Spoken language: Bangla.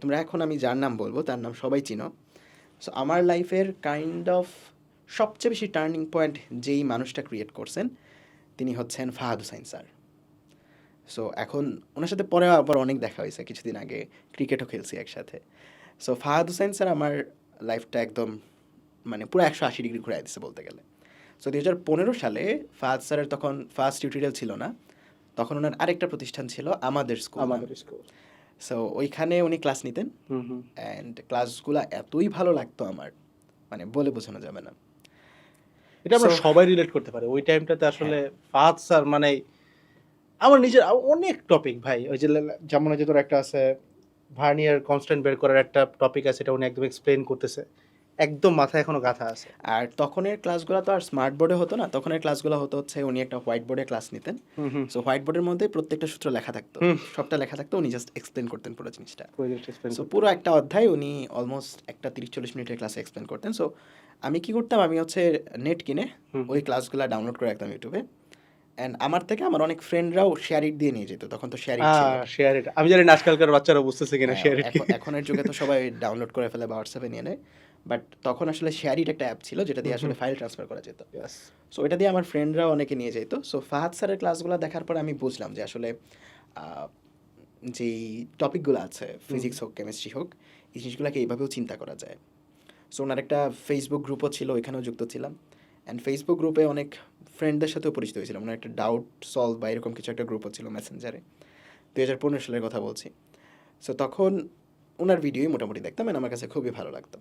তোমরা এখন আমি যার নাম বলবো তার নাম সবাই চিনো। সো আমার লাইফের কাইন্ড অফ সবচেয়ে বেশি টার্নিং পয়েন্ট যেই মানুষটা ক্রিয়েট করছেন তিনি হচ্ছেন ফাহাদ হুসাইন স্যার। সো এখন ওনার সাথে পরে আবার অনেক দেখা হয়েছে, কিছুদিন আগে ক্রিকেটও খেলছি একসাথে। সো ফাহাদ হুসাইন স্যার আমার লাইফটা একদম মানে পুরো 180 ডিগ্রি ঘুরাই দিচ্ছে বলতে গেলে। সো 2015 সালে ফাহাদ স্যারের তখন ফার্স্ট টিউটোরিয়াল ছিল না, তখন ওনার আরেকটা প্রতিষ্ঠান ছিল আমাদের স্কুল। সো ওইখানে উনি ক্লাস নিতেন অ্যান্ড ক্লাসগুলো এতই ভালো লাগতো আমার, মানে বলে বোঝানো যাবে না। এটা আমরা সবাই রিলেট করতে পারি। ওই টাইমটাতে আসলে ফাহাদ স্যার মানে আমার নিজের অনেক টপিক ভাই, ওই যে যেমন হচ্ছে তোর একটা আছে ভার্নিয়ার কনস্ট্যান্ট বের করার একটা টপিক আছে, এটা উনি একদম এক্সপ্লেন করতেছে, একদম মাথায় এখনো গাঁথা আছে। আর তখনের ক্লাসগুলো তো আর স্মার্ট বোর্ডে হতো না, তখনের ক্লাসগুলো হতো হচ্ছে উনি একটা হোয়াইট বোর্ডে ক্লাস নিতেন। সো হোয়াইট বোর্ডের মধ্যে প্রত্যেকটা সূত্র লেখা থাকতো, সবটা লেখা থাকতো, উনি জাস্ট এক্সপ্লেন করতেন পুরো জিনিসটা। সো পুরো একটা অধ্যায় উনি অলমোস্ট একটা 30-40 মিনিটের ক্লাসে এক্সপ্লেন করতেন। সো আমি কি করতাম, আমি হচ্ছে নেট কিনে ওই ক্লাসগুলো ডাউনলোড করে রাখতাম ইউটিউবে, অ্যান্ড আমার থেকে আমার অনেক ফ্রেন্ডরাও শেয়ার ইট দিয়ে নিয়ে যেত, তখন তো শেয়ার ইট ছিল। শেয়ার ইট আমি জানি না আজকালকার বাচ্চারা বুঝতেছে কিনা শেয়ার ইট। এখনের যুগে তো সবাই ডাউনলোড করে ফেলে বা হোয়াটসঅ্যাপে নিয়ে নেয়, বাট তখন আসলে শেয়ার ইট একটা অ্যাপ ছিল যেটা দিয়ে আসলে ফাইল ট্রান্সফার করা যেত। সো এটা দিয়ে আমার ফ্রেন্ডরাও অনেকে নিয়ে যেত। সো ফাহাদ স্যারের ক্লাসগুলো দেখার পর আমি বুঝলাম যে আসলে যেই টপিকগুলো আছে, ফিজিক্স হোক কেমিস্ট্রি হোক, এই জিনিসগুলোকে এইভাবেও চিন্তা করা যায়। সো ওনার একটা ফেসবুক গ্রুপও ছিল, ওইখানেও যুক্ত ছিলাম, অ্যান্ড ফেসবুক গ্রুপে অনেক ফ্রেন্ডদের সাথেও পরিচিত হয়েছিলাম। ওনার একটা ডাউট সলভ বা এরকম কিছু একটা গ্রুপও ছিল মেসেঞ্জারে, 2015 সালের কথা বলছি। সো তখন ওনার ভিডিওই মোটামুটি দেখতাম, and আমার কাছে খুবই ভালো লাগতো।